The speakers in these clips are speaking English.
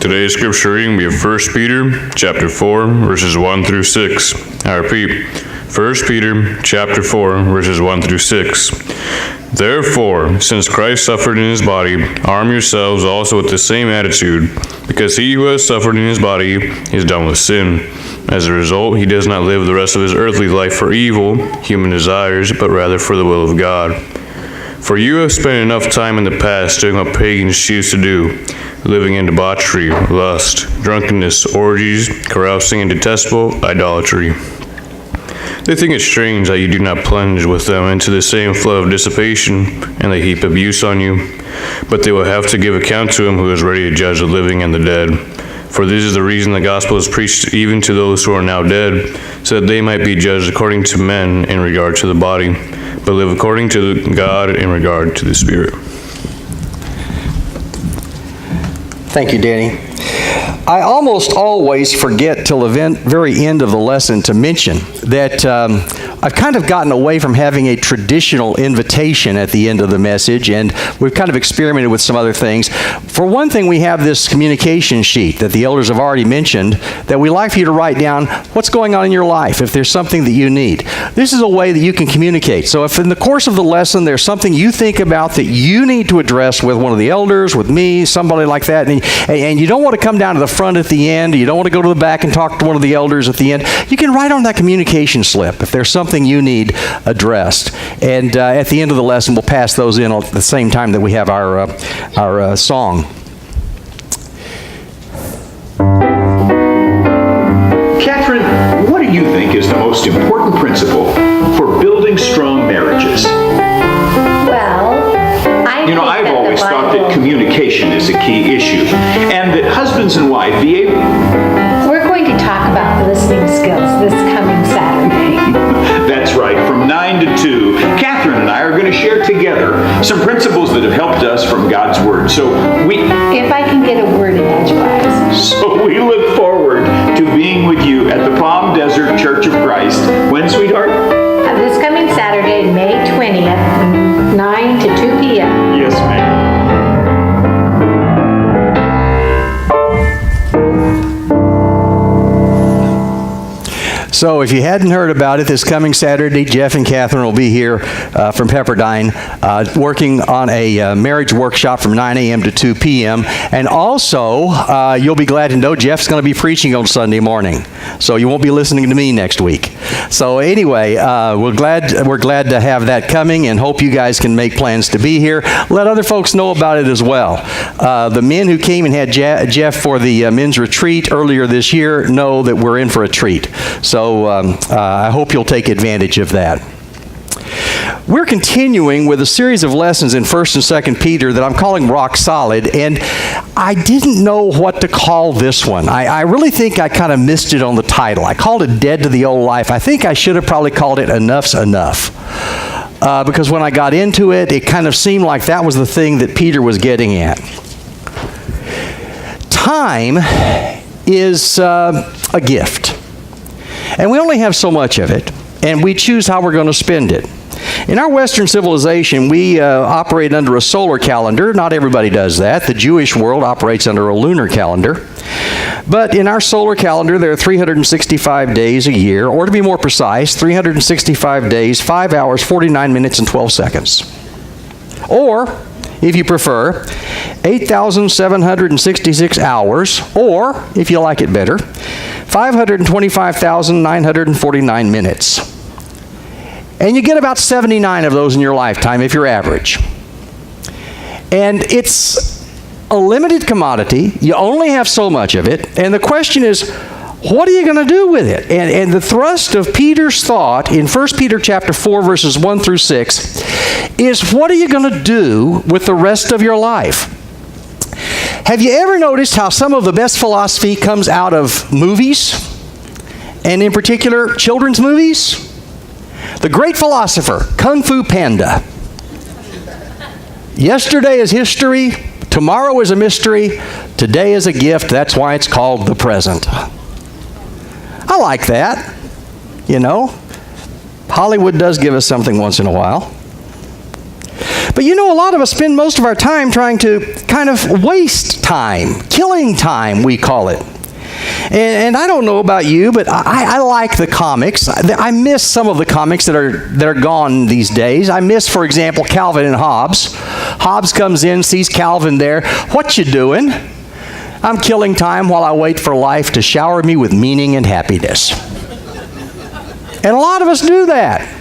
Today's scripture reading will be 1 Peter chapter 4, verses 1 through 6. I repeat, 1 Peter chapter 4, verses 1 through 6. Therefore, since Christ suffered in his body, arm yourselves also with the same attitude, because he who has suffered in his body is done with sin. As a result, he does not live the rest of his earthly life for evil, human desires, but rather for the will of God. For you have spent enough time in the past doing what pagans choose to do, living in debauchery, lust, drunkenness, orgies, carousing, and detestable idolatry. They think it strange that you do not plunge with them into the same flow of dissipation, and they heap abuse on you. But they will have to give account to him who is ready to judge the living and the dead. For this is the reason the gospel is preached even to those who are now dead, so that they might be judged according to men in regard to the body, but live according to God in regard to the Spirit. Thank you, Danny. I almost always forget till the very end of the lesson to mention that I've kind of gotten away from having a traditional invitation at the end of the message, and we've kind of experimented with some other things. For one thing, we have this communication sheet that the elders have already mentioned that we like for you to write down what's going on in your life, if there's something that you need. This is a way that you can communicate. So if in the course of the lesson there's something you think about that you need to address with one of the elders, with me, somebody like that, and you don't want to come down to the front at the end, you don't want to go to the back and talk to one of the elders at the end, you can write on that communication slip if there's something you need addressed. And at the end of the lesson, we'll pass those in at the same time that we have our song. Catherine, what do you think is the most important principle for building strong marriages? I've always thought that communication is a key issue, and that husbands and wives be able... We're going to talk about listening skills this coming Saturday. That's right, from 9 to 2, Catherine and I are going to share together some principles that have helped us from God's Word. If I can get a word in edgewise. So we look forward to being with you at the Palm Desert Church of Christ. When, sweetheart? This coming Saturday, May 20th, 9 to 2 p.m. Yes, ma'am. So if you hadn't heard about it, this coming Saturday, Jeff and Catherine will be here from Pepperdine working on a marriage workshop from 9 a.m. to 2 p.m. And also, you'll be glad to know Jeff's going to be preaching on Sunday morning. So you won't be listening to me next week. So anyway, we're glad to have that coming and hope you guys can make plans to be here. Let other folks know about it as well. The men who came and had Jeff for the men's retreat earlier this year know that we're in for a treat. So I hope you'll take advantage of that. We're continuing with a series of lessons in 1st and 2nd Peter that I'm calling Rock Solid, and I didn't know what to call this one. I really think I kind of missed it on the title. I called it Dead to the Old Life. I think I should have probably called it Enough's Enough. Because when I got into it, it kind of seemed like that was the thing that Peter was getting at. Time is a gift. And we only have so much of it, and we choose how we're going to spend it. In our Western civilization, we operate under a solar calendar. Not everybody does that. The Jewish world operates under a lunar calendar. But in our solar calendar, there are 365 days a year, or to be more precise, 365 days, 5 hours, 49 minutes, and 12 seconds. Or, if you prefer, 8,766 hours, or, if you like it better, 525,949 minutes. And you get about 79 of those in your lifetime if you're average. And it's a limited commodity. You only have so much of it. And the question is, what are you going to do with it? And the thrust of Peter's thought in 1 Peter chapter 4, verses 1 through 6, is what are you going to do with the rest of your life? Have you ever noticed how some of the best philosophy comes out of movies? And in particular, children's movies? The great philosopher, Kung Fu Panda. Yesterday is history. Tomorrow is a mystery. Today is a gift. That's why it's called the present. I like that. You know, Hollywood does give us something once in a while. But you know, a lot of us spend most of our time trying to kind of waste time, killing time, we call it. And I don't know about you, but I like the comics. I miss some of the comics that are gone these days. I miss, for example, Calvin and Hobbes. Hobbes comes in, sees Calvin there. What you doing? I'm killing time while I wait for life to shower me with meaning and happiness. And a lot of us do that.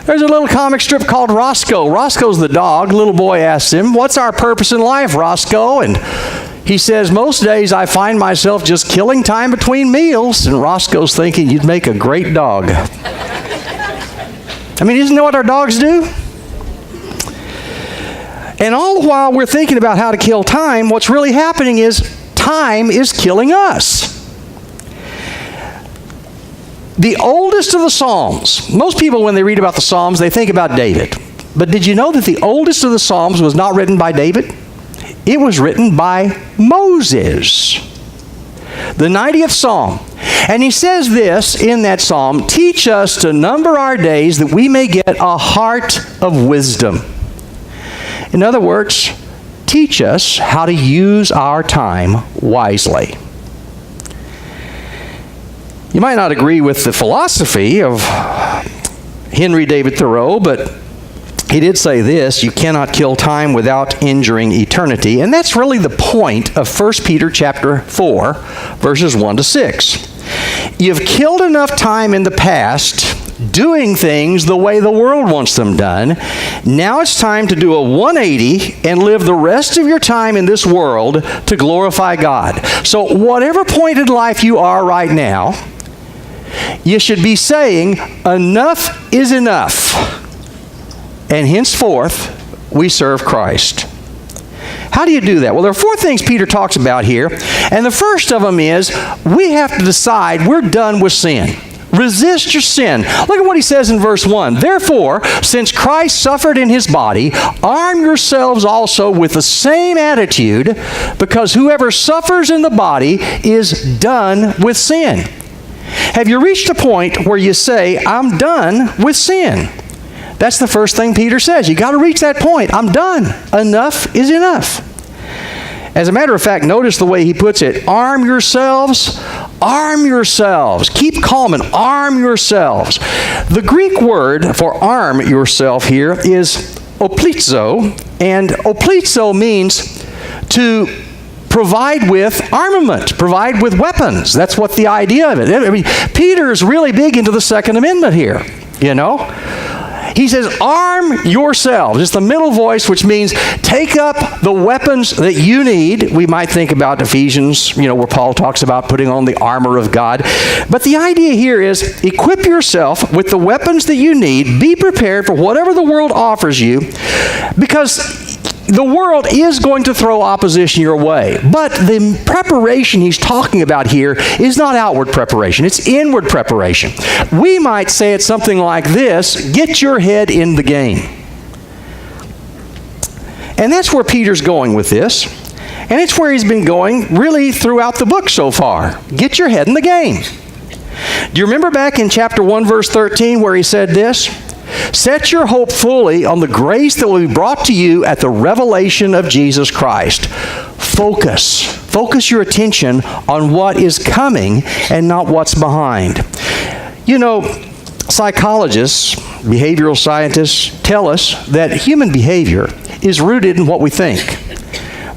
There's a little comic strip called Roscoe. Roscoe's the dog. Little boy asks him, "What's our purpose in life, Roscoe?" And he says, "Most days I find myself just killing time between meals." And Roscoe's thinking, "You'd make a great dog." I mean, isn't that what our dogs do? And all the while we're thinking about how to kill time, what's really happening is time is killing us. The oldest of the Psalms, most people when they read about the Psalms, they think about David. But did you know that the oldest of the Psalms was not written by David? It was written by Moses, the 90th Psalm. And he says this in that Psalm, "Teach us to number our days that we may get a heart of wisdom." In other words, teach us how to use our time wisely. You might not agree with the philosophy of Henry David Thoreau, but he did say this: you cannot kill time without injuring eternity. And that's really the point of 1 Peter chapter 4, verses 1 to 6. You've killed enough time in the past doing things the way the world wants them done. Now it's time to do a 180 and live the rest of your time in this world to glorify God. So whatever point in life you are right now, you should be saying, enough is enough. And henceforth, we serve Christ. How do you do that? Well, there are 4 things Peter talks about here. And the first of them is, we have to decide we're done with sin. Resist your sin. Look at what he says in verse 1. "Therefore, since Christ suffered in his body, arm yourselves also with the same attitude, because whoever suffers in the body is done with sin." Have you reached a point where you say, "I'm done with sin"? That's the first thing Peter says. You got to reach that point. I'm done. Enough is enough. As a matter of fact, notice the way he puts it. Arm yourselves. Arm yourselves. Keep calm and arm yourselves. The Greek word for arm yourself here is oplizo. And oplizo means to provide with armament, provide with weapons. That's what the idea of it. I mean, Peter's really big into the Second Amendment here, you know. He says, arm yourselves. It's the middle voice, which means take up the weapons that you need. We might think about Ephesians, you know, where Paul talks about putting on the armor of God. But the idea here is equip yourself with the weapons that you need. Be prepared for whatever the world offers you, because the world is going to throw opposition your way. But the preparation he's talking about here is not outward preparation. It's inward preparation. We might say it something like this: get your head in the game. And that's where Peter's going with this. And it's where he's been going really throughout the book so far. Get your head in the game. Do you remember back in chapter 1, verse 13, where he said this? "Set your hope fully on the grace that will be brought to you at the revelation of Jesus Christ." Focus. Focus your attention on what is coming and not what's behind. You know, psychologists, behavioral scientists tell us that human behavior is rooted in what we think.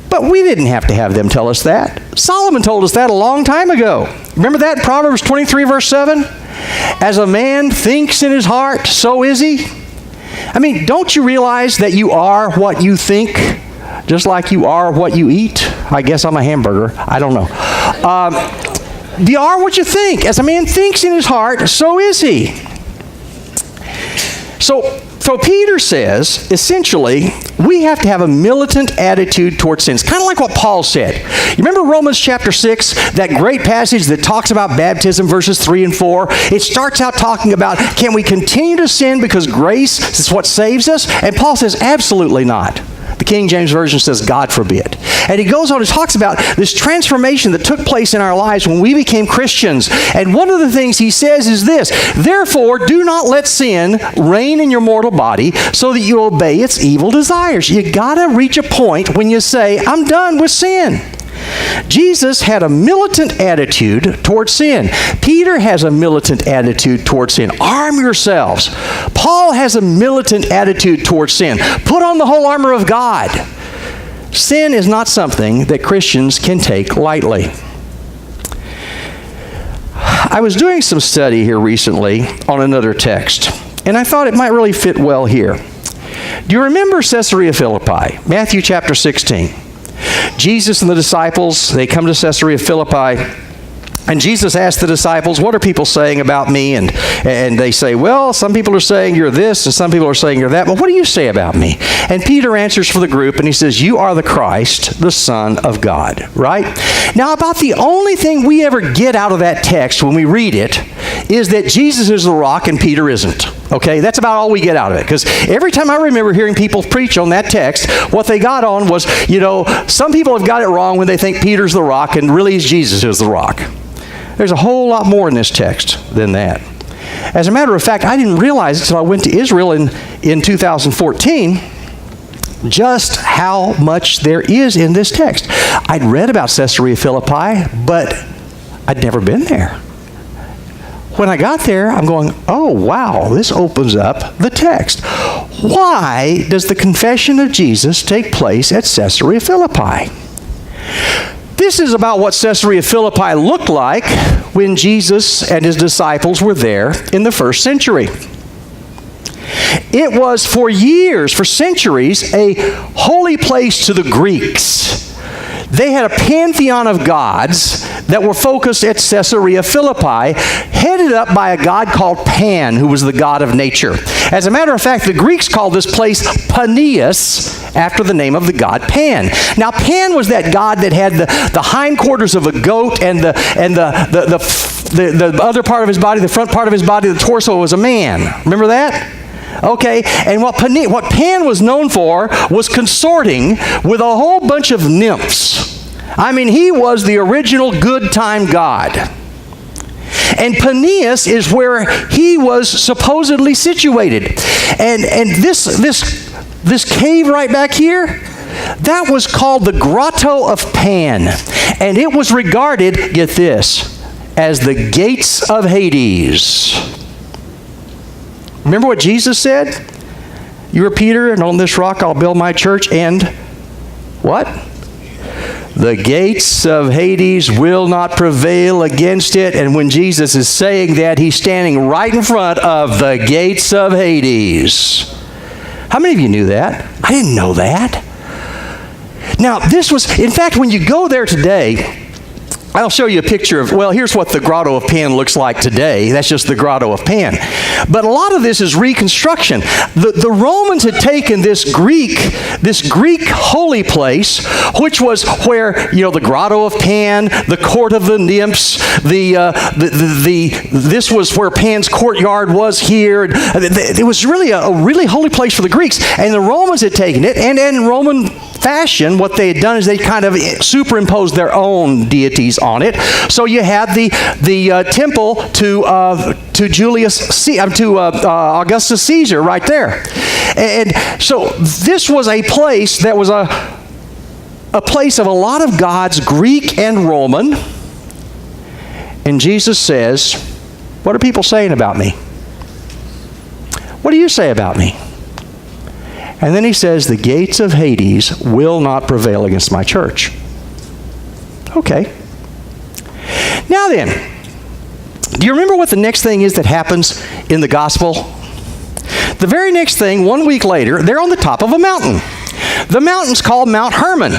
But we didn't have to have them tell us that. Solomon told us that a long time ago. Remember that in Proverbs 23, verse 7? "As a man thinks in his heart, so is he." I mean, don't you realize that you are what you think, just like you are what you eat? I guess I'm a hamburger. I don't know. You are what you think. As a man thinks in his heart, so is he. So Peter says, essentially, we have to have a militant attitude towards sin. It's kind of like what Paul said. You remember Romans chapter 6, that great passage that talks about baptism, verses 3 and 4? It starts out talking about, can we continue to sin because grace is what saves us? And Paul says, absolutely not. The King James Version says, God forbid. And he goes on and talks about this transformation that took place in our lives when we became Christians. And one of the things he says is this: therefore, do not let sin reign in your mortal body so that you obey its evil desires. You gotta reach a point when you say, I'm done with sin. Jesus had a militant attitude towards sin. Peter has a militant attitude towards sin. Arm yourselves. Paul has a militant attitude towards sin. Put on the whole armor of God. Sin is not something that Christians can take lightly. I was doing some study here recently on another text, and I thought it might really fit well here. Do you remember Caesarea Philippi? Matthew chapter 16. Jesus and the disciples, they come to Caesarea Philippi, and Jesus asked the disciples, what are people saying about me? And they say, well, some people are saying you're this, and some people are saying you're that, but what do you say about me? And Peter answers for the group, and he says, you are the Christ, the Son of God, right? Now, about the only thing we ever get out of that text when we read it is that Jesus is the rock and Peter isn't. Okay, that's about all we get out of it. Because every time I remember hearing people preach on that text, what they got on was, some people have got it wrong when they think Peter's the rock and really Jesus is the rock. There's a whole lot more in this text than that. As a matter of fact, I didn't realize until I went to Israel in 2014 just how much there is in this text. I'd read about Caesarea Philippi, but I'd never been there. When I got there, I'm going, oh, wow, this opens up the text. Why does the confession of Jesus take place at Caesarea Philippi? This is about what Caesarea Philippi looked like when Jesus and his disciples were there in the first century. It was for years, for centuries, a holy place to the Greeks. They had a pantheon of gods that were focused at Caesarea Philippi, headed up by a god called Pan, who was the god of nature. As a matter of fact, the Greeks called this place Paneas, after the name of the god Pan. Now, Pan was that god that had the hindquarters of a goat and the other part of his body, the front part of his body, the torso, was a man. Remember that? Okay, and what Pan was known for was consorting with a whole bunch of nymphs. I mean, he was the original good time god. And Paneas is where he was supposedly situated. And this cave right back here, that was called the Grotto of Pan. And it was regarded, get this, as the gates of Hades. Remember what Jesus said? You are Peter, and on this rock I'll build my church, and what? The gates of Hades will not prevail against it. And when Jesus is saying that, he's standing right in front of the gates of Hades. How many of you knew that? I didn't know that. Now, this was, in fact, when you go there today, I'll show you a picture of, well, here's what the Grotto of Pan looks like today. That's just the Grotto of Pan. But a lot of this is reconstruction. The Romans had taken this Greek holy place, which was where, the Grotto of Pan, the court of the nymphs, this was where Pan's courtyard was here. It was really a really holy place for the Greeks. And the Romans had taken it, and in Roman fashion, what they had done is they kind of superimposed their own deities on it. So you had the temple to Augustus Caesar right there, and so this was a place that was a place of a lot of gods, Greek and Roman. And Jesus says, "What are people saying about me? What do you say about me?" And then he says, the gates of Hades will not prevail against my church. Okay. Now then, do you remember what the next thing is that happens in the gospel? The very next thing, 1 week later, they're on the top of a mountain. The mountain's called Mount Hermon.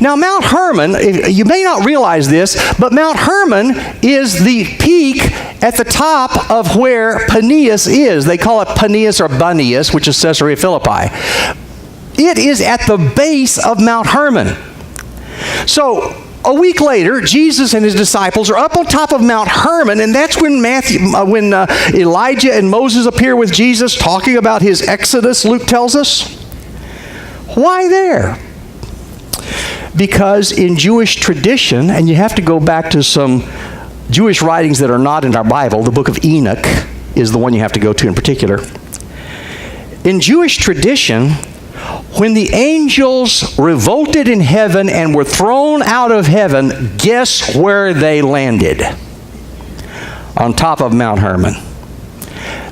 Now, Mount Hermon, you may not realize this, but Mount Hermon is the peak at the top of where Paneas is. They call it Paneas or Banias, which is Caesarea Philippi. It is at the base of Mount Hermon. So, a week later, Jesus and his disciples are up on top of Mount Hermon, and that's when Elijah and Moses appear with Jesus, talking about his exodus, Luke tells us. Why there? Because in Jewish tradition, and you have to go back to some Jewish writings that are not in our Bible, the book of Enoch is the one you have to go to in particular. In Jewish tradition, when the angels revolted in heaven and were thrown out of heaven, guess where they landed? On top of Mount Hermon.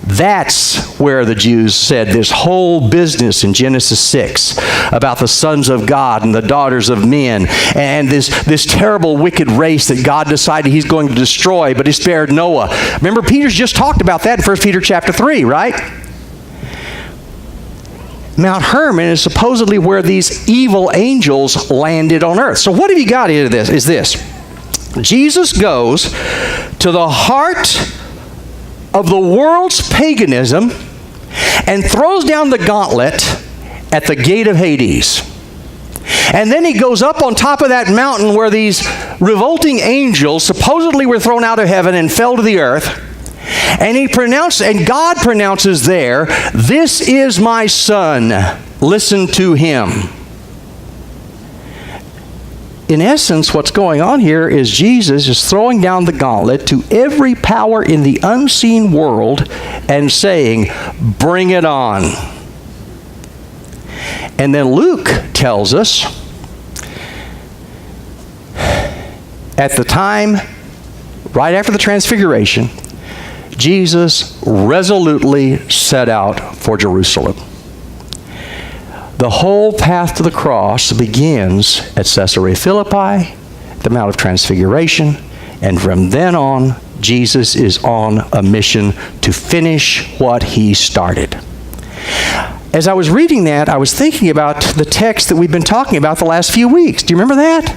That's where the Jews said this whole business in Genesis 6 about the sons of God and the daughters of men and this terrible wicked race that God decided he's going to destroy, but he spared Noah. Remember, Peter's just talked about that in 1 Peter chapter 3, right? Mount Hermon is supposedly where these evil angels landed on earth. So what have you got into this? Is this. Jesus goes to the heart of the world's paganism and throws down the gauntlet at the gate of Hades. And then he goes up on top of that mountain where these revolting angels supposedly were thrown out of heaven and fell to the earth. And God pronounces there, "This is my son, listen to him." In essence, what's going on here is Jesus is throwing down the gauntlet to every power in the unseen world and saying, "Bring it on." And then Luke tells us, at the time, right after the transfiguration, Jesus resolutely set out for Jerusalem. The whole path to the cross begins at Caesarea Philippi, the Mount of Transfiguration, and from then on, Jesus is on a mission to finish what he started. As I was reading that, I was thinking about the text that we've been talking about the last few weeks. Do you remember that?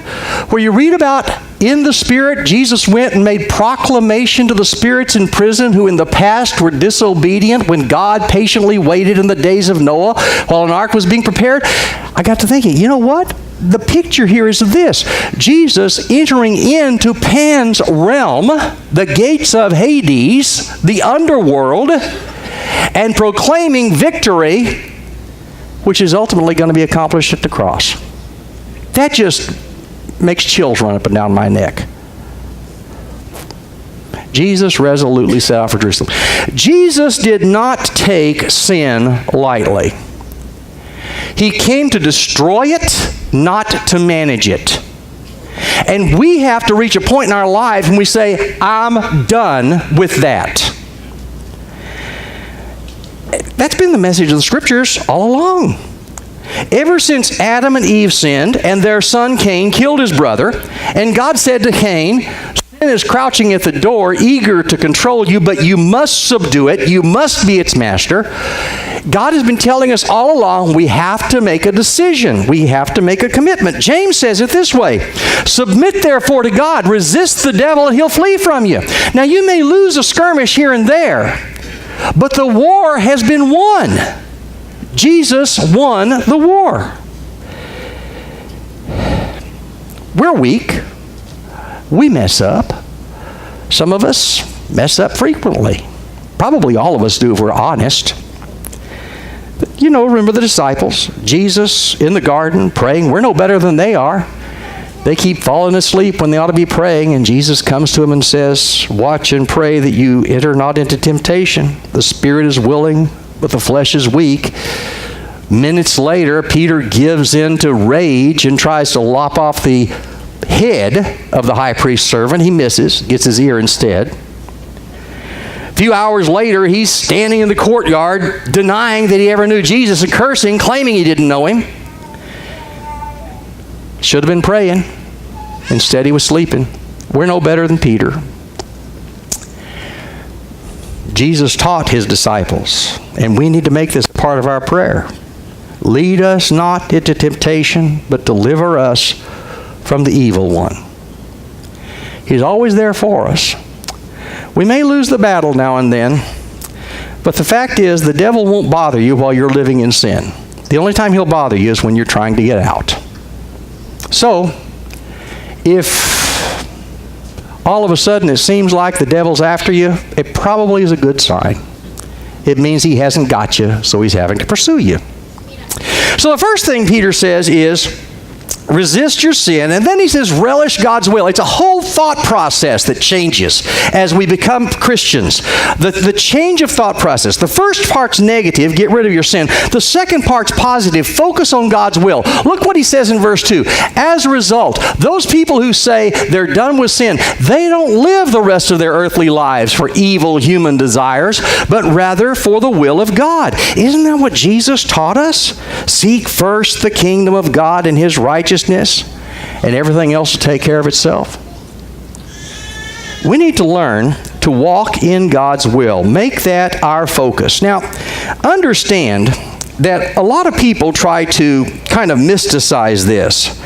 Where you read about, in the Spirit, Jesus went and made proclamation to the spirits in prison who in the past were disobedient when God patiently waited in the days of Noah while an ark was being prepared. I got to thinking, you know what? The picture here is this. Jesus entering into Pan's realm, the gates of Hades, the underworld, and proclaiming victory, which is ultimately going to be accomplished at the cross. That just makes chills run up and down my neck. Jesus resolutely set out for Jerusalem. Jesus did not take sin lightly. He came to destroy it, not to manage it. And we have to reach a point in our lives when we say, "I'm done with that." That's been the message of the Scriptures all along. Ever since Adam and Eve sinned and their son Cain killed his brother, and God said to Cain, "Sin is crouching at the door, eager to control you, but you must subdue it. You must be its master." God has been telling us all along we have to make a decision. We have to make a commitment. James says it this way, "Submit therefore to God, resist the devil, and he'll flee from you." Now you may lose a skirmish here and there, but the war has been won. Jesus won the war. We're weak. We mess up. Some of us mess up frequently. Probably all of us do if we're honest. But, remember the disciples. Jesus in the garden praying. We're no better than they are. They keep falling asleep when they ought to be praying, and Jesus comes to them and says, "Watch and pray that you enter not into temptation. The spirit is willing, but the flesh is weak." Minutes later, Peter gives in to rage and tries to lop off the head of the high priest's servant. He misses, gets his ear instead. A few hours later, he's standing in the courtyard denying that he ever knew Jesus and cursing, claiming he didn't know him. Should have been praying. Instead, he was sleeping. We're no better than Peter. Jesus taught his disciples, and we need to make this part of our prayer. Lead us not into temptation, but deliver us from the evil one. He's always there for us. We may lose the battle now and then, but the fact is the devil won't bother you while you're living in sin. The only time he'll bother you is when you're trying to get out. So, if all of a sudden it seems like the devil's after you, it probably is a good sign. It means he hasn't got you, so he's having to pursue you. So the first thing Peter says is, resist your sin, and then he says, relish God's will. It's a whole thought process that changes as we become Christians. The change of thought process. The first part's negative, get rid of your sin. The second part's positive, focus on God's will. Look what he says in verse 2. As a result, those people who say they're done with sin, they don't live the rest of their earthly lives for evil human desires, but rather for the will of God. Isn't that what Jesus taught us? Seek first the kingdom of God and his righteousness, and everything else will take care of itself. We need to learn to walk in God's will. Make that our focus. Now, understand that a lot of people try to kind of mysticize this.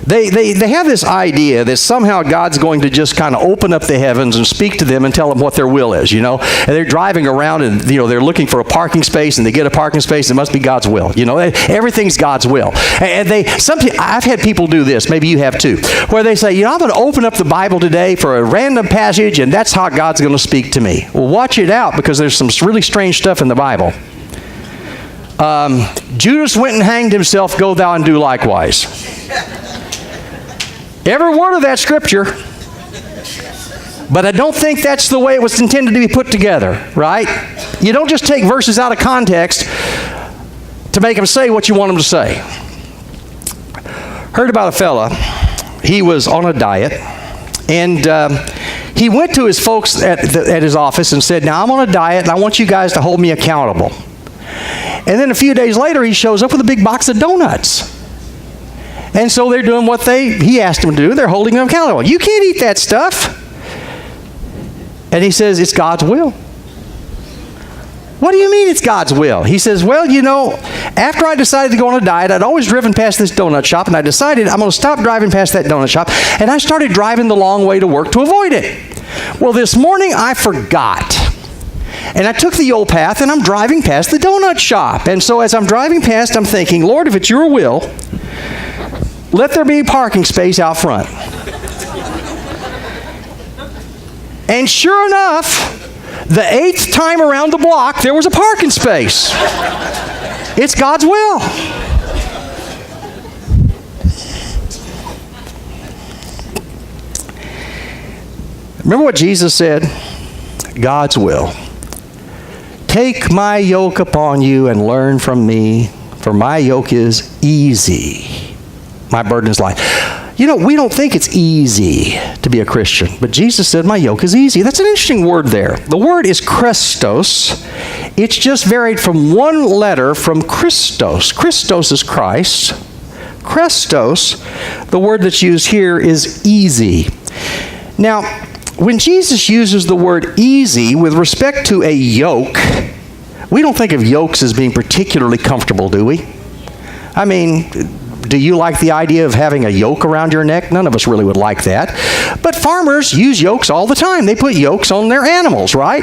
They have this idea that somehow God's going to just kind of open up the heavens and speak to them and tell them what their will is, And they're driving around and, they're looking for a parking space, and they get a parking space. It must be God's will. Everything's God's will. And I've had people do this, maybe you have too, where they say, I'm going to open up the Bible today for a random passage, and that's how God's going to speak to me. Well, watch it out, because there's some really strange stuff in the Bible. Judas went and hanged himself, go thou and do likewise. Every word of that scripture, but I don't think that's the way it was intended to be put together, right? You don't just take verses out of context to make them say what you want them to say. Heard about a fella, he was on a diet, and he went to his folks at his office and said, now I'm on a diet and I want you guys to hold me accountable. And then a few days later, he shows up with a big box of donuts. And so they're doing what he asked them to do. They're holding him accountable. You can't eat that stuff. And he says, it's God's will. What do you mean it's God's will? He says, well, after I decided to go on a diet, I'd always driven past this donut shop, and I decided I'm going to stop driving past that donut shop, and I started driving the long way to work to avoid it. Well, this morning I forgot. And I took the old path, and I'm driving past the donut shop. And so as I'm driving past, I'm thinking, Lord, if it's your will, let there be a parking space out front. And sure enough, the 8th time around the block, there was a parking space. It's God's will. Remember what Jesus said? God's will. Take my yoke upon you and learn from me, for my yoke is easy. My burden is light. We don't think it's easy to be a Christian, but Jesus said, my yoke is easy. That's an interesting word there. The word is Christos. It's just varied from one letter from Christos. Christos is Christ. Christos, the word that's used here, is easy. Now, when Jesus uses the word easy with respect to a yoke, we don't think of yokes as being particularly comfortable, do we? I mean, do you like the idea of having a yoke around your neck? None of us really would like that. But farmers use yokes all the time. They put yokes on their animals, right?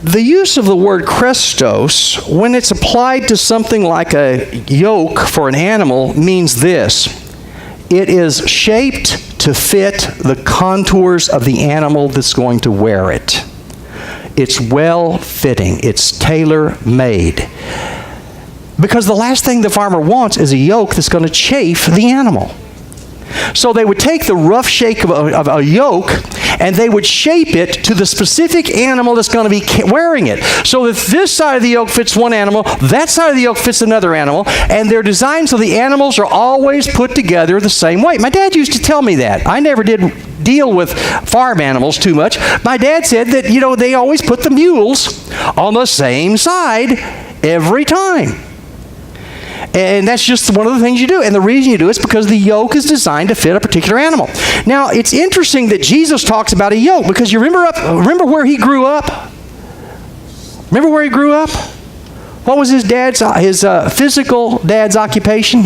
The use of the word Christos, when it's applied to something like a yoke for an animal, means this. It is shaped to fit the contours of the animal that's going to wear it. It's well-fitting. It's tailor-made. Because the last thing the farmer wants is a yoke that's going to chafe the animal. So they would take the rough shape of a yoke, and they would shape it to the specific animal that's going to be wearing it. So that this side of the yoke fits one animal, that side of the yoke fits another animal, and they're designed so the animals are always put together the same way. My dad used to tell me that. I never did deal with farm animals too much. My dad said that, they always put the mules on the same side every time. And that's just one of the things you do. And the reason you do it is because the yoke is designed to fit a particular animal. Now, it's interesting that Jesus talks about a yoke, because you remember where he grew up? Remember where he grew up? What was his physical dad's occupation?